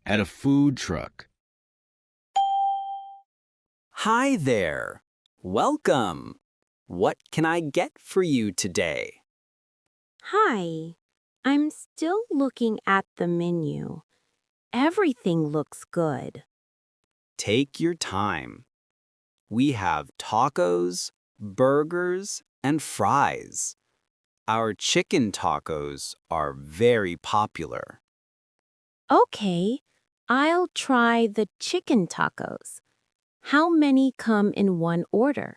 at a food truck. Hi there. Welcome. What can I get for you today? Hi. I'm still looking at the menu. Everything looks good. Take your time. We have tacos, burgers, and fries. Our chicken tacos are very popular. Okay, I'll try the chicken tacos. How many come in one order?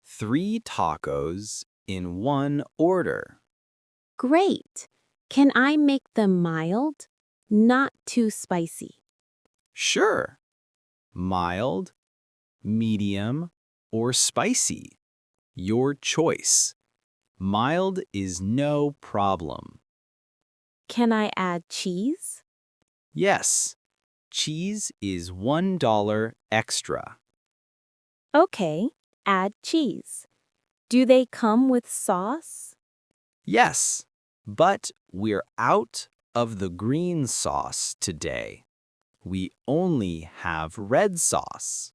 3 tacos in one order. Great. Can I make them mild? Not too spicy. Sure. Mild, medium, or spicy. Your choice. Mild is no problem. Can I add cheese? Yes, cheese is $1 extra. Okay, add cheese. Do they come with sauce? Yes, but we're out of the green sauce today. We only have red sauce.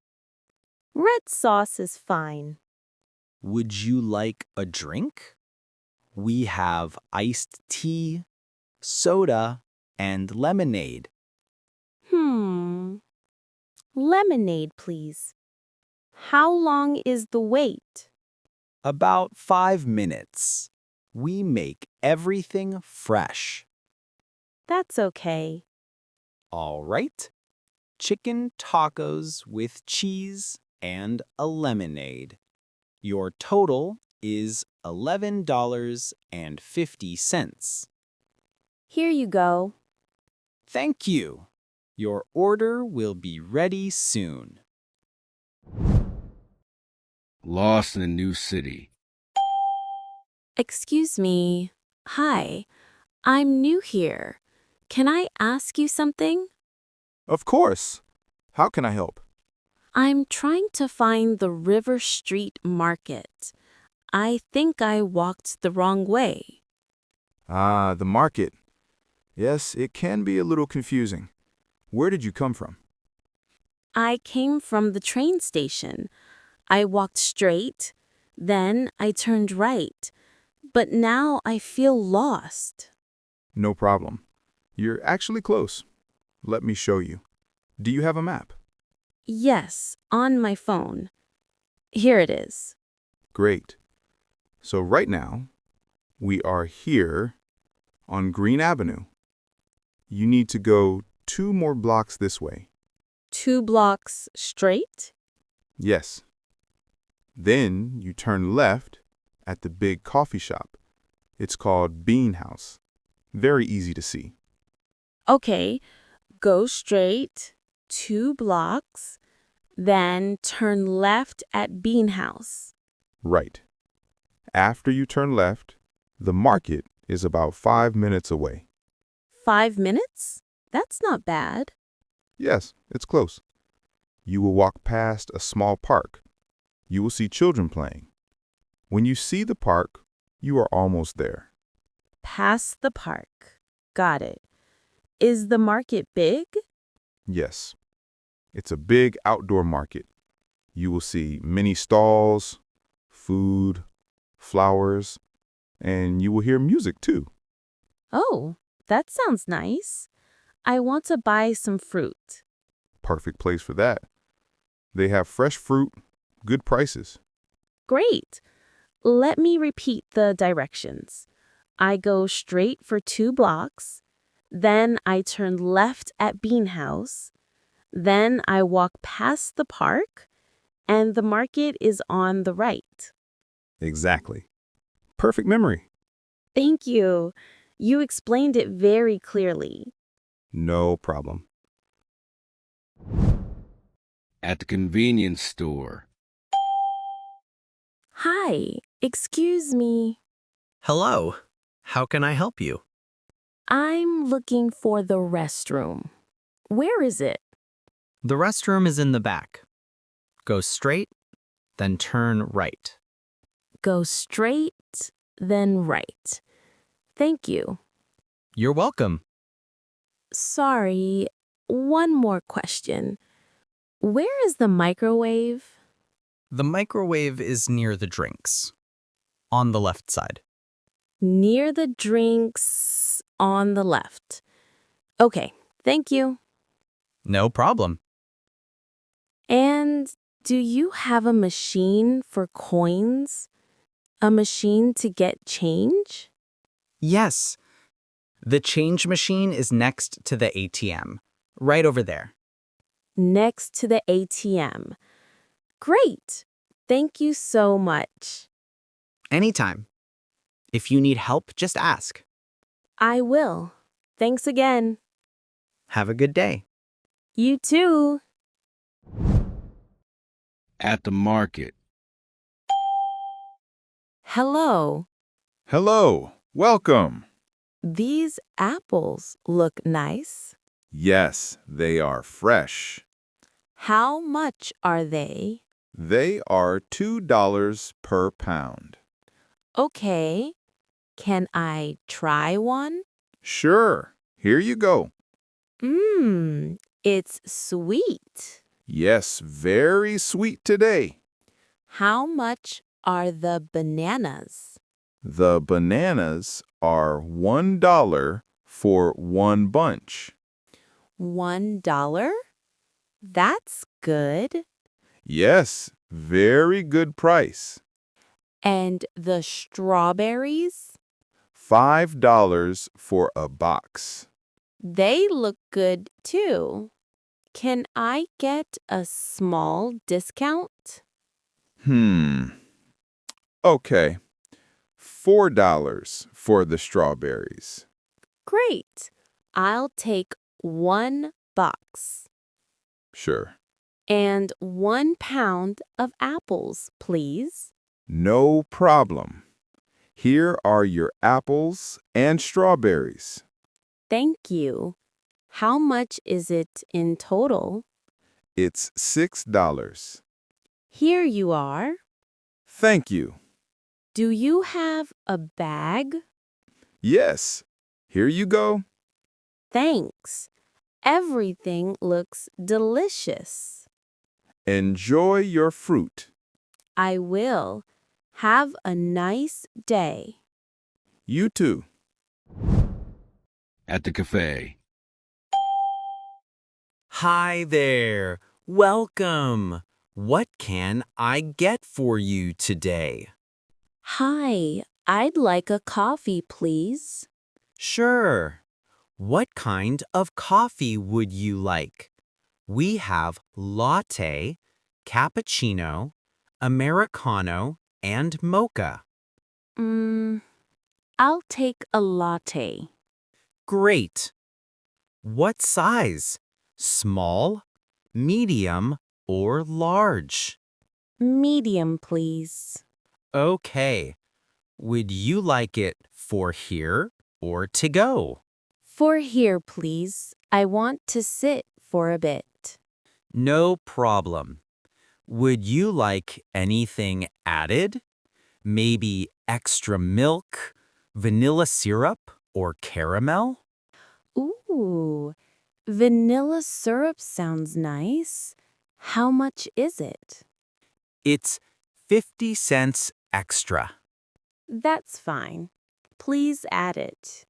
Red sauce is fine. Would you like a drink? We have iced tea, soda, and lemonade. Lemonade, please. How long is the wait? About 5 minutes. We make everything fresh. That's okay. All right. Chicken tacos with cheese and a lemonade. Your total is $11.50. Here you go. Thank you. Your order will be ready soon. Lost in a new city. Excuse me. Hi. I'm new here. Can I ask you something? Of course. How can I help? I'm trying to find the River Street Market. I think I walked the wrong way. Ah, the market. Yes, it can be a little confusing. Where did you come from? I came from the train station. I walked straight, then I turned right, but now I feel lost. No problem. You're actually close. Let me show you. Do you have a map? Yes, on my phone. Here it is. Great. So right now, we are here on Green Avenue. You need to go 2 more blocks this way. 2 blocks straight? Yes. Then you turn left at the big coffee shop. It's called Bean House. Very easy to see. Okay, go straight, 2 blocks, then turn left at Bean House. Right. After you turn left, the market is about 5 minutes away. 5 minutes? That's not bad. Yes, it's close. You will walk past a small park. You will see children playing. When you see the park, you are almost there. Past the park. Got it. Is the market big? Yes, it's a big outdoor market. You will see many stalls, food, flowers, and you will hear music too. Oh, that sounds nice. I want to buy some fruit. Perfect place for that. They have fresh fruit, good prices. Great. Let me repeat the directions. I go straight for 2 blocks, then I turn left at Bean House, then I walk past the park, and the market is on the right. Exactly. Perfect memory. Thank you. You explained it very clearly. No problem. At the convenience store. Hi, excuse me. Hello. How can I help you? I'm looking for the restroom. Where is it? The restroom is in the back. Go straight, then turn right. Go straight, then right. Thank you. You're welcome. Sorry, one more question. Where is the microwave? The microwave is near the drinks, on the left side. Near the drinks on the left. Okay, thank you. No problem. And do you have a machine for coins? A machine to get change? Yes, the change machine is next to the ATM, right over there. Next to the ATM. Great. Thank you so much. Anytime. If you need help, just ask. I will. Thanks again. Have a good day. You too. At the market. Hello. Hello, welcome. These apples look nice. Yes, they are fresh. How much are they? They are $2 per pound. Okay. Can I try one? Sure, here you go. It's sweet. Yes, very sweet today. How much are the bananas? The bananas are $1 for one bunch. $1? That's good. Yes, very good price. And the strawberries? $5 for a box. They look good too. Can I get a small discount? Okay, $4 for the strawberries. Great. I'll take one box. Sure. And 1 pound of apples, please. No problem. Here are your apples and strawberries. Thank you. How much is it in total? It's $6. Here you are. Thank you. Do you have a bag? Yes, here you go. Thanks. Everything looks delicious. Enjoy your fruit. I will. Have a nice day. You too. At the cafe. Hi there. Welcome. What can I get for you today? Hi, I'd like a coffee, please. Sure. What kind of coffee would you like? We have latte, cappuccino, Americano, and mocha. I'll take a latte. Great. What size? Small, medium, or large? Medium, please. Okay. Would you like it for here or to go? For here, please. I want to sit for a bit. No problem. Would you like anything added? Maybe extra milk, vanilla syrup, or caramel? Ooh, vanilla syrup sounds nice. How much is it? It's 50 cents extra. That's fine. Please add it.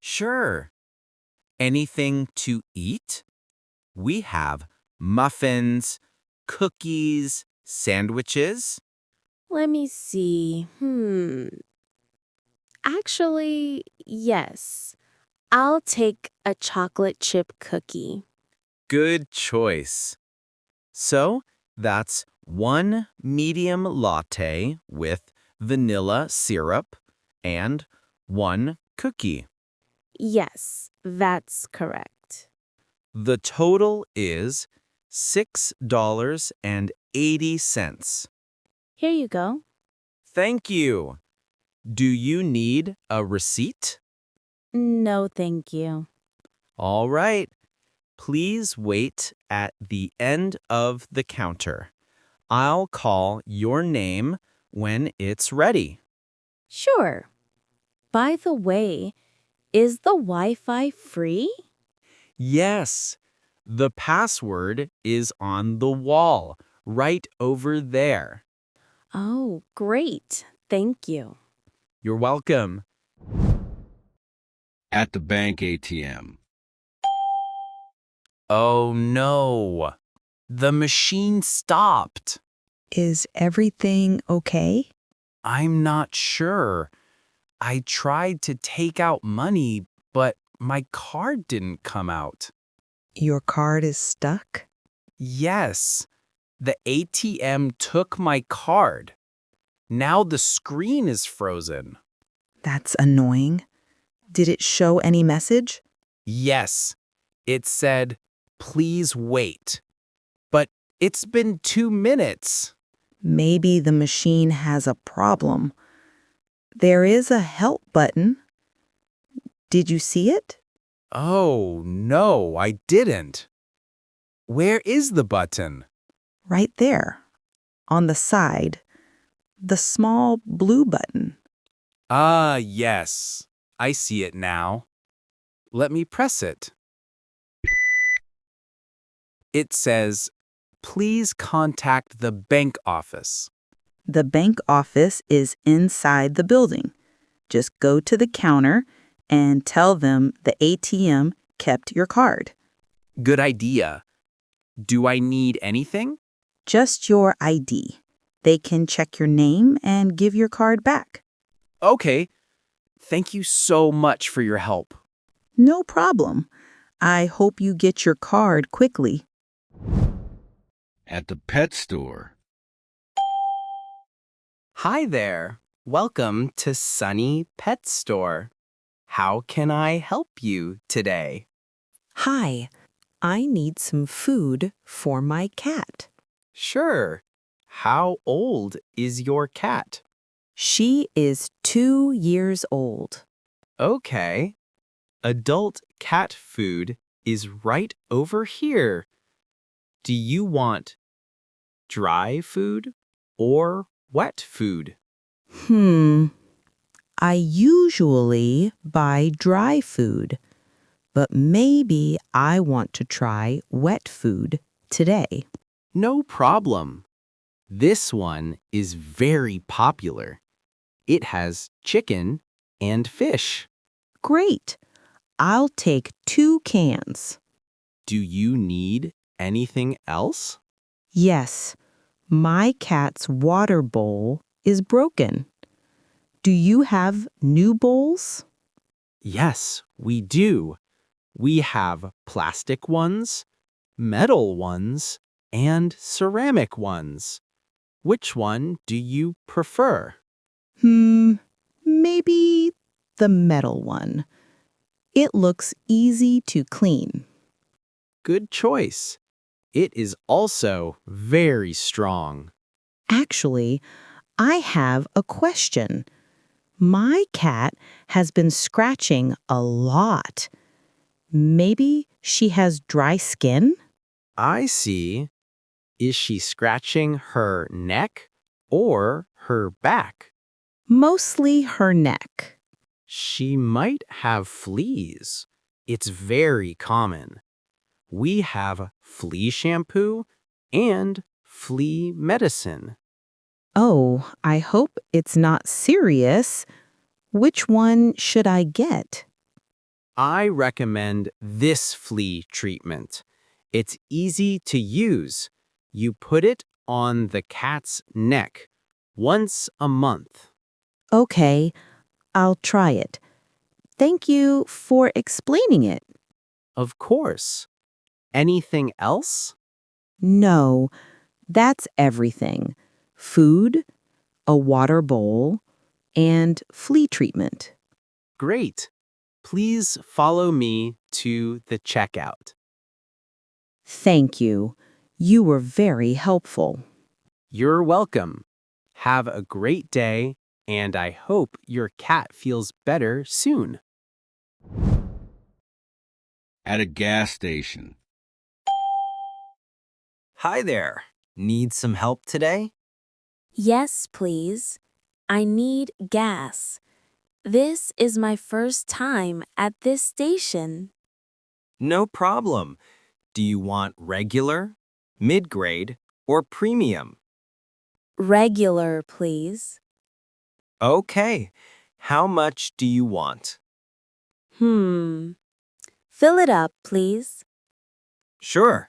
Sure. Anything to eat? We have muffins, cookies, sandwiches. Let me see. Actually, yes. I'll take a chocolate chip cookie. Good choice. So, that's one medium latte with vanilla syrup and one cookie. Yes, that's correct. The total is $6.80. Here you go. Thank you. Do you need a receipt? No, thank you. All right. Please wait at the end of the counter. I'll call your name when it's ready. Sure. By the way, is the Wi-Fi free? Yes, The password is on the wall, right over there. Oh, great. Thank you. You're welcome. At the bank ATM. Oh no, the machine stopped. Is everything okay? I'm not sure. I tried to take out money, but my card didn't come out. Your card is stuck? Yes, the ATM took my card. Now the screen is frozen. That's annoying. Did it show any message? Yes, it said, please wait. But it's been 2 minutes. Maybe the machine has a problem. There is a help button. Did you see it? Oh, no, I didn't. Where is the button? Right there. On the side. The small blue button. Ah, yes. I see it now. Let me press it. It says, please contact the bank office. The bank office is inside the building. Just go to the counter and tell them the ATM kept your card. Good idea. Do I need anything? Just your ID. They can check your name and give your card back. Okay. Thank you so much for your help. No problem. I hope you get your card quickly. At the pet store. Hi there. Welcome to Sunny Pet Store. How can I help you today? Hi, I need some food for my cat. Sure. How old is your cat? She is 2 years old. Okay. Adult cat food is right over here. Do you want dry food or wet food? I usually buy dry food, but maybe I want to try wet food today. No problem. This one is very popular. It has chicken and fish. Great. I'll take 2 cans. Do you need anything else? Yes, my cat's water bowl is broken. Do you have new bowls? Yes, we do. We have plastic ones, metal ones, and ceramic ones. Which one do you prefer? Maybe the metal one. It looks easy to clean. Good choice. It is also very strong. Actually, I have a question. My cat has been scratching a lot. Maybe she has dry skin? I see. Is she scratching her neck or her back? Mostly her neck. She might have fleas. It's very common. We have flea shampoo and flea medicine. Oh, I hope it's not serious. Which one should I get? I recommend this flea treatment. It's easy to use. You put it on the cat's neck once a month. Okay, I'll try it. Thank you for explaining it. Of course. Anything else? No, that's everything. Food, a water bowl, and flea treatment. Great. Please follow me to the checkout. Thank you. You were very helpful. You're welcome. Have a great day, and I hope your cat feels better soon. At a gas station. Hi there. Need some help today? Yes, please. I need gas. This is my first time at this station. No problem. Do you want regular, mid-grade, or premium? Regular, please. Okay. How much do you want? Fill it up, please. Sure.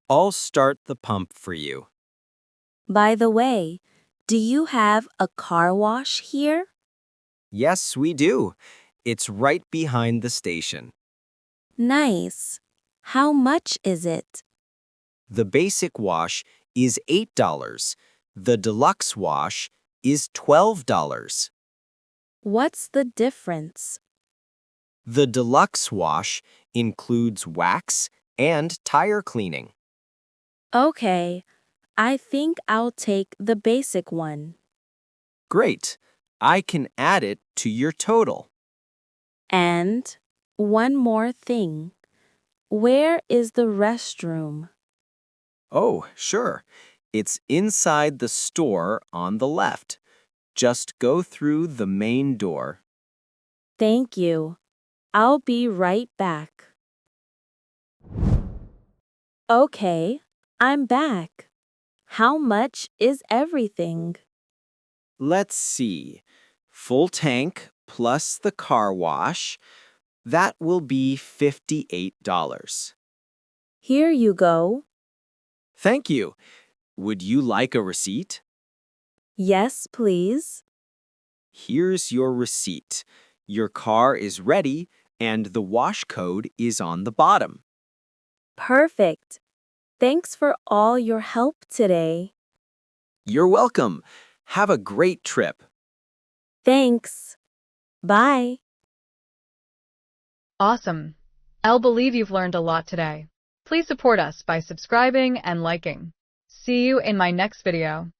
I'll start the pump for you. By the way, do you have a car wash here? Yes, we do. It's right behind the station. Nice. How much is it? The basic wash is $8. The deluxe wash is $12. What's the difference? The deluxe wash includes wax and tire cleaning. Okay, I think I'll take the basic one. Great. I can add it to your total. And one more thing. Where is the restroom? Oh, sure. It's inside the store on the left. Just go through the main door. Thank you. I'll be right back. Okay, I'm back. How much is everything? Let's see. Full tank plus the car wash. That will be $58. Here you go. Thank you. Would you like a receipt? Yes, please. Here's your receipt. Your car is ready and the wash code is on the bottom. Perfect. Thanks for all your help today. You're welcome. Have a great trip. Thanks. Bye. Awesome. I'll believe you've learned a lot today. Please support us by subscribing and liking. See you in my next video.